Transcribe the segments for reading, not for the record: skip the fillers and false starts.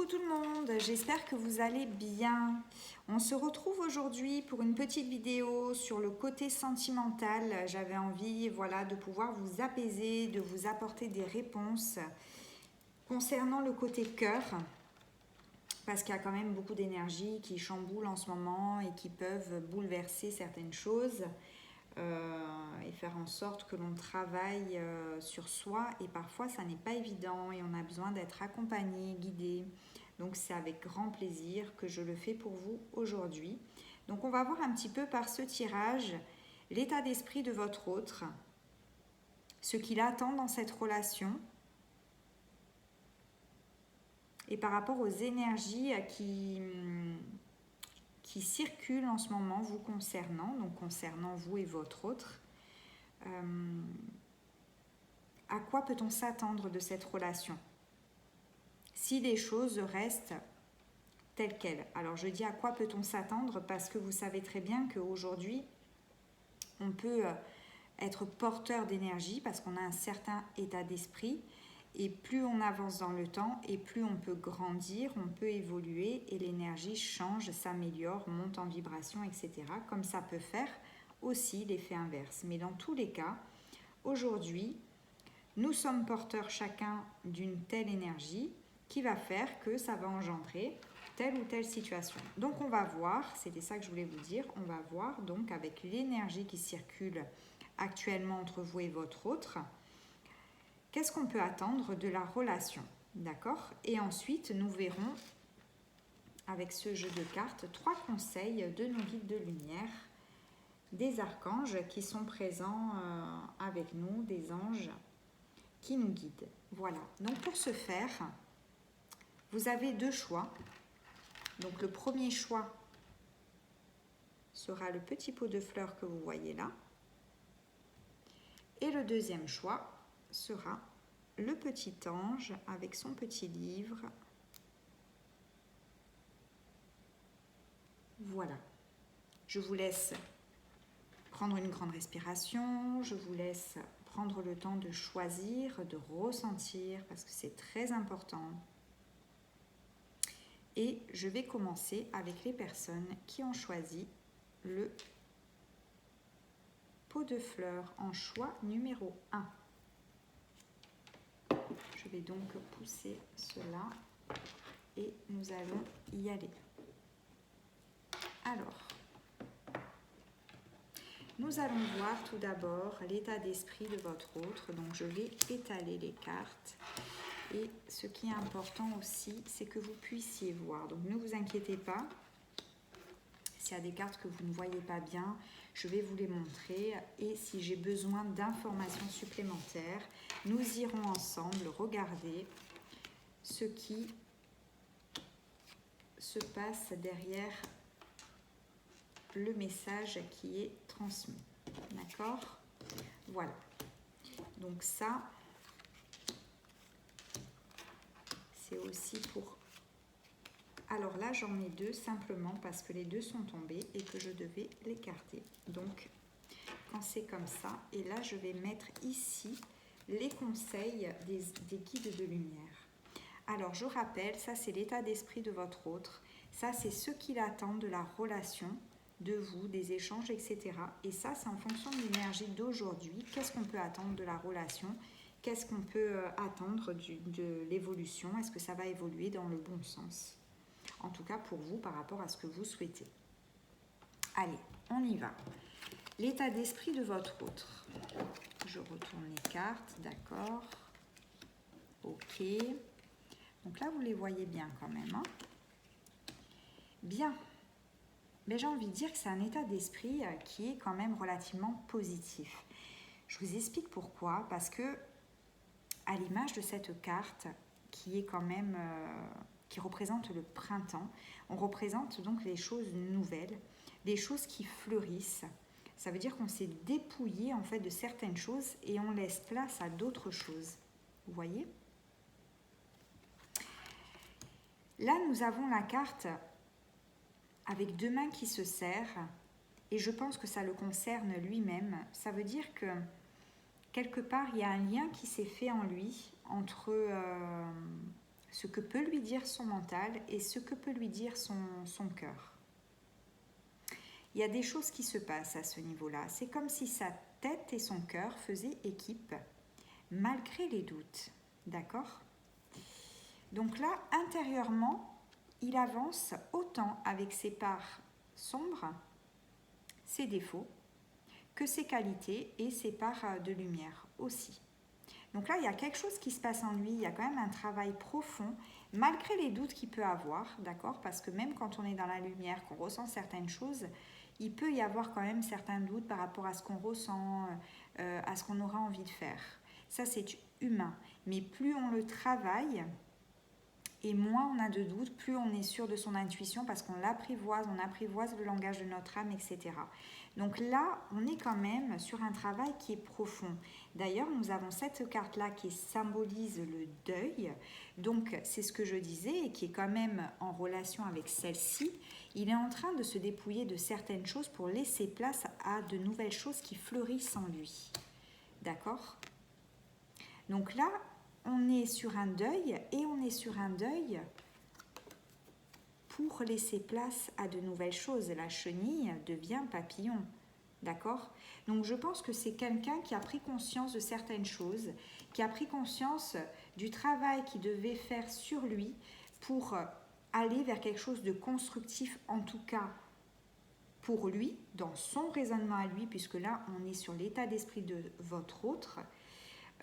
tout le monde, j'espère que vous allez bien. On se retrouve aujourd'hui pour une petite vidéo sur le côté sentimental. J'avais envie, voilà, de pouvoir vous apaiser, de vous apporter des réponses concernant le côté cœur, parce qu'il y a quand même beaucoup d'énergie qui chamboule en ce moment et qui peuvent bouleverser certaines choses. Et faire en sorte que l'on travaille sur soi, et parfois ça n'est pas évident et on a besoin d'être accompagné, guidé. Donc c'est avec grand plaisir que je le fais pour vous aujourd'hui. Donc on va voir un petit peu par ce tirage l'état d'esprit de votre autre, ce qu'il attend dans cette relation, et par rapport aux énergies qui circulent en ce moment vous concernant, donc concernant vous et votre autre. À quoi peut-on s'attendre de cette relation si les choses restent telles quelles? Alors je dis à quoi peut-on s'attendre parce que vous savez très bien qu'aujourd'hui on peut être porteur d'énergie parce qu'on a un certain état d'esprit, et plus on avance dans le temps et plus on peut grandir, on peut évoluer et l'énergie change, s'améliore, monte en vibration, etc. Comme ça peut faire aussi l'effet inverse. Mais dans tous les cas, aujourd'hui, nous sommes porteurs chacun d'une telle énergie qui va faire que ça va engendrer telle ou telle situation. Donc on va voir, c'était ça que je voulais vous dire, on va voir donc avec l'énergie qui circule actuellement entre vous et votre autre, qu'est-ce qu'on peut attendre de la relation, d'accord? Et ensuite nous verrons avec ce jeu de cartes 3 conseils de nos guides de lumière, des archanges qui sont présents avec nous, des anges qui nous guident. Voilà, donc pour ce faire, vous avez 2 choix. Donc le premier choix sera le petit pot de fleurs que vous voyez là. Et le deuxième choix sera le petit ange avec son petit livre. Voilà. Je vous laisse prendre une grande respiration. Je vous laisse prendre le temps de choisir, de ressentir, parce que c'est très important. Et je vais commencer avec les personnes qui ont choisi le pot de fleurs en choix numéro 1. Je vais donc pousser cela et nous allons y aller. Alors, nous allons voir tout d'abord l'état d'esprit de votre autre. Donc je vais étaler les cartes. Et ce qui est important aussi, c'est que vous puissiez voir. Donc ne vous inquiétez pas. S'il y a des cartes que vous ne voyez pas bien, je vais vous les montrer. Et si j'ai besoin d'informations supplémentaires, nous irons ensemble regarder ce qui se passe derrière le message qui est transmis. D'accord? Voilà. Donc ça, c'est aussi pour... Alors là, j'en ai 2 simplement parce que les 2 sont tombés et que je devais l'écarter. Donc, quand c'est comme ça, et là, je vais mettre ici les conseils des guides de lumière. Alors, je rappelle, ça, c'est l'état d'esprit de votre autre. Ça, c'est ce qu'il attend de la relation, de vous, des échanges, etc. Et ça, c'est en fonction de l'énergie d'aujourd'hui. Qu'est-ce qu'on peut attendre de la relation ? Qu'est-ce qu'on peut attendre de l'évolution? Est-ce que ça va évoluer dans le bon sens? En tout cas pour vous, par rapport à ce que vous souhaitez. Allez, on y va. L'état d'esprit de votre autre. Je retourne les cartes, d'accord. Ok. Donc là, vous les voyez bien quand même. Hein, bien. Mais j'ai envie de dire que c'est un état d'esprit qui est quand même relativement positif. Je vous explique pourquoi. Parce que, à l'image de cette carte, qui est quand même... qui représente le printemps, on représente donc les choses nouvelles, des choses qui fleurissent. Ça veut dire qu'on s'est dépouillé en fait de certaines choses et on laisse place à d'autres choses. Vous voyez? Là, nous avons la carte avec 2 mains qui se serrent et je pense que ça le concerne lui-même. Ça veut dire que quelque part, il y a un lien qui s'est fait en lui entre ce que peut lui dire son mental et ce que peut lui dire son cœur. Il y a des choses qui se passent à ce niveau-là. C'est comme si sa tête et son cœur faisaient équipe, malgré les doutes. D'accord ? Donc là, intérieurement, il avance autant avec ses parts sombres, ses défauts, que ses qualités et ses parts de lumière aussi. Donc là, il y a quelque chose qui se passe en lui, il y a quand même un travail profond, malgré les doutes qu'il peut avoir, d'accord ? Parce que même quand on est dans la lumière, qu'on ressent certaines choses, il peut y avoir quand même certains doutes par rapport à ce qu'on ressent, à ce qu'on aura envie de faire. Ça, c'est humain. Mais plus on le travaille, et moins on a de doutes, plus on est sûr de son intuition parce qu'on l'apprivoise, on apprivoise le langage de notre âme, etc. Donc là, on est quand même sur un travail qui est profond. D'ailleurs, nous avons cette carte-là qui symbolise le deuil. Donc, c'est ce que je disais et qui est quand même en relation avec celle-ci. Il est en train de se dépouiller de certaines choses pour laisser place à de nouvelles choses qui fleurissent en lui. D'accord ? Donc là, on est sur un deuil et on est sur un deuil pour laisser place à de nouvelles choses. La chenille devient papillon, d'accord ? Donc je pense que c'est quelqu'un qui a pris conscience de certaines choses, qui a pris conscience du travail qu'il devait faire sur lui pour aller vers quelque chose de constructif, en tout cas pour lui, dans son raisonnement à lui, puisque là on est sur l'état d'esprit de votre autre.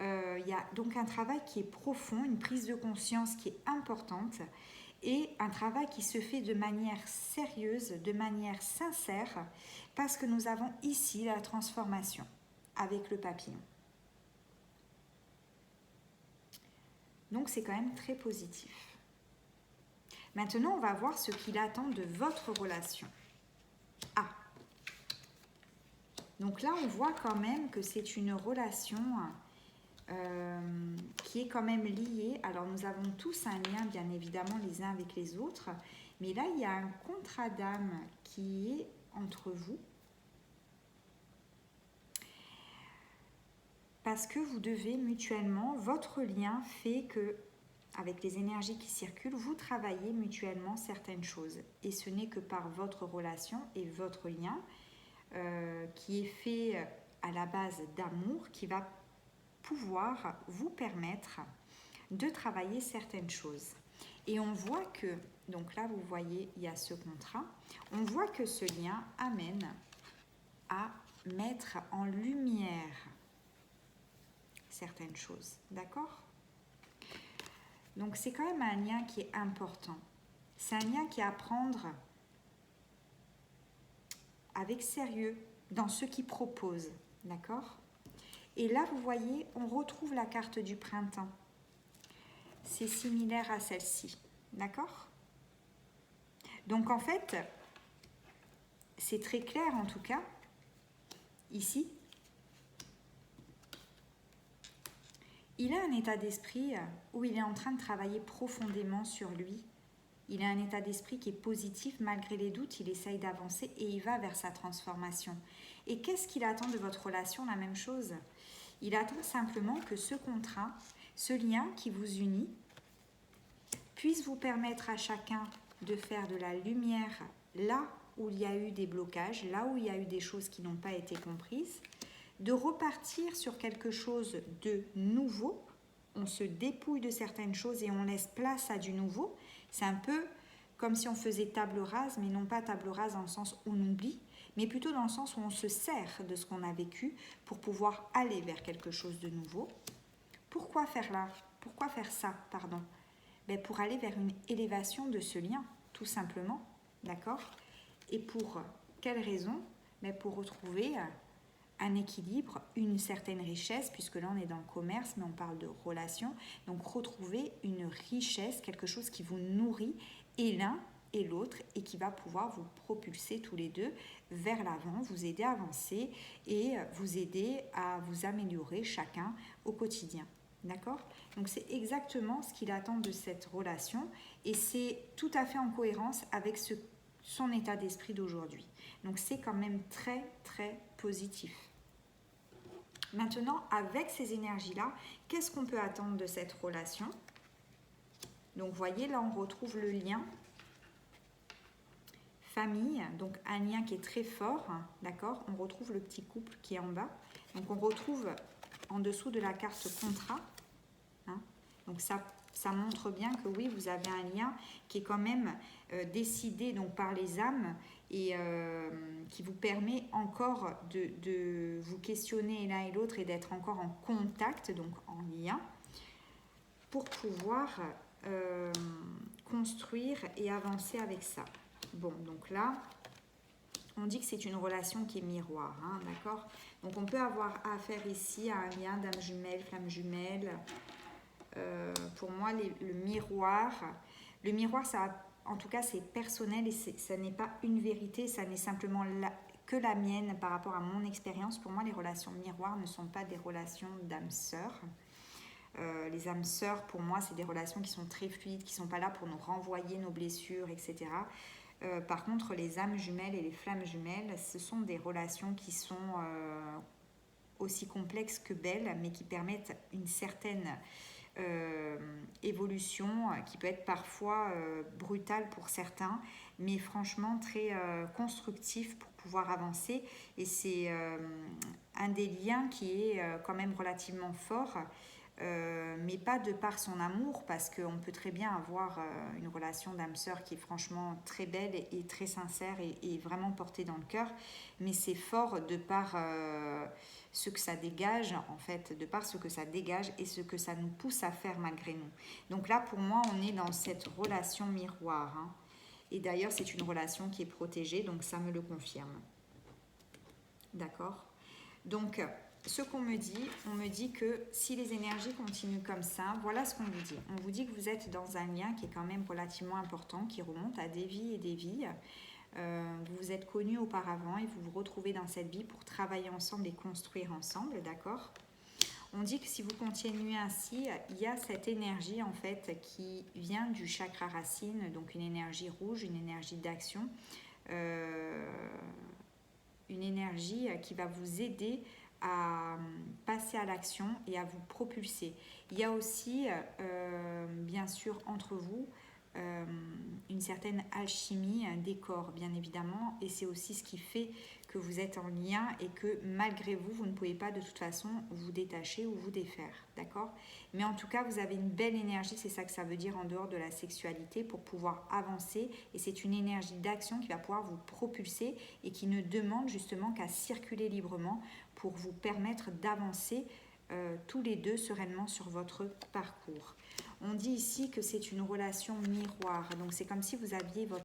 Il y a donc un travail qui est profond, une prise de conscience qui est importante et un travail qui se fait de manière sérieuse, de manière sincère, parce que nous avons ici la transformation avec le papillon. Donc c'est quand même très positif. Maintenant, on va voir ce qu'il attend de votre relation. Ah. Donc là, on voit quand même que c'est une relation qui est quand même liée. Alors nous avons tous un lien bien évidemment les uns avec les autres, mais là il y a un contrat d'âme qui est entre vous parce que vous devez mutuellement, votre lien fait que avec les énergies qui circulent, vous travaillez mutuellement certaines choses et ce n'est que par votre relation et votre lien qui est fait à la base d'amour qui va pouvoir vous permettre de travailler certaines choses. Et on voit que, donc là vous voyez, il y a ce contrat, on voit que ce lien amène à mettre en lumière certaines choses, d'accord ? Donc c'est quand même un lien qui est important. C'est un lien qui est à prendre avec sérieux dans ce qu'il propose, d'accord ? Et là, vous voyez, on retrouve la carte du printemps. C'est similaire à celle-ci, d'accord ? Donc en fait, c'est très clair en tout cas, ici. Il a un état d'esprit où il est en train de travailler profondément sur lui. Il a un état d'esprit qui est positif, malgré les doutes, il essaye d'avancer et il va vers sa transformation. Et qu'est-ce qu'il attend de votre relation ? La même chose. Il attend simplement que ce contrat, ce lien qui vous unit, puisse vous permettre à chacun de faire de la lumière là où il y a eu des blocages, là où il y a eu des choses qui n'ont pas été comprises, de repartir sur quelque chose de nouveau. On se dépouille de certaines choses et on laisse place à du nouveau. C'est un peu comme si on faisait table rase, mais non pas table rase dans le sens où on oublie, mais plutôt dans le sens où on se sert de ce qu'on a vécu pour pouvoir aller vers quelque chose de nouveau. Pourquoi faire là ? Pourquoi faire ça, pardon ? Pour aller vers une élévation de ce lien, tout simplement, d'accord ? Et pour quelle raison ? Pour retrouver un équilibre, une certaine richesse, puisque là on est dans le commerce, mais on parle de relations, donc retrouver une richesse, quelque chose qui vous nourrit, et l'un et l'autre, et qui va pouvoir vous propulser tous les deux vers l'avant, vous aider à avancer et vous aider à vous améliorer chacun au quotidien. D'accord ? Donc c'est exactement ce qu'il attend de cette relation et c'est tout à fait en cohérence avec son état d'esprit d'aujourd'hui. Donc c'est quand même très très positif. Maintenant, avec ces énergies-là, qu'est-ce qu'on peut attendre de cette relation ? Donc, vous voyez, là, on retrouve le lien famille, donc un lien qui est très fort, d'accord. On retrouve le petit couple qui est en bas. Donc, on retrouve en dessous de la carte contrat. Hein. Donc, ça montre bien que oui, vous avez un lien qui est quand même décidé donc, par les âmes et qui vous permet encore de vous questionner l'un et l'autre et d'être encore en contact, donc en lien, pour pouvoir construire et avancer avec ça. Bon, donc là, on dit que c'est une relation qui est miroir, hein, d'accord? Donc on peut avoir affaire ici à un lien d'âme jumelle, flamme jumelle. Pour moi, le miroir, ça, en tout cas, c'est personnel et ça n'est pas une vérité, ça n'est simplement que la mienne par rapport à mon expérience. Pour moi, les relations miroirs ne sont pas des relations d'âme sœur. Les âmes sœurs, pour moi, c'est des relations qui sont très fluides, qui ne sont pas là pour nous renvoyer nos blessures, etc. Par contre, les âmes jumelles et les flammes jumelles, ce sont des relations qui sont aussi complexes que belles, mais qui permettent une certaine évolution qui peut être parfois brutale pour certains, mais franchement très constructif pour pouvoir avancer. Et c'est un des liens qui est quand même relativement fort. Mais pas de par son amour, parce qu'on peut très bien avoir une relation d'âme sœur qui est franchement très belle et très sincère et vraiment portée dans le cœur, mais c'est fort de par ce que ça dégage, en fait, de par ce que ça dégage et ce que ça nous pousse à faire malgré nous. Donc là, pour moi, on est dans cette relation miroir, hein. Et d'ailleurs, c'est une relation qui est protégée, donc ça me le confirme. D'accord ? Donc, ce qu'on me dit que si les énergies continuent comme ça, voilà ce qu'on vous dit. On vous dit que vous êtes dans un lien qui est quand même relativement important, qui remonte à des vies et des vies. Vous vous êtes connus auparavant et vous vous retrouvez dans cette vie pour travailler ensemble et construire ensemble, d'accord ? On dit que si vous continuez ainsi, il y a cette énergie en fait qui vient du chakra racine, donc une énergie rouge, une énergie d'action, une énergie qui va vous aider à passer à l'action et à vous propulser. Il y a aussi, bien sûr, entre vous, une certaine alchimie des corps, bien évidemment, et c'est aussi ce qui fait que vous êtes en lien et que malgré vous, vous ne pouvez pas de toute façon vous détacher ou vous défaire, d'accord ? Mais en tout cas, vous avez une belle énergie, c'est ça que ça veut dire en dehors de la sexualité, pour pouvoir avancer, et c'est une énergie d'action qui va pouvoir vous propulser et qui ne demande justement qu'à circuler librement pour vous permettre d'avancer tous les deux sereinement sur votre parcours. On dit ici que c'est une relation miroir, donc c'est comme si vous aviez votre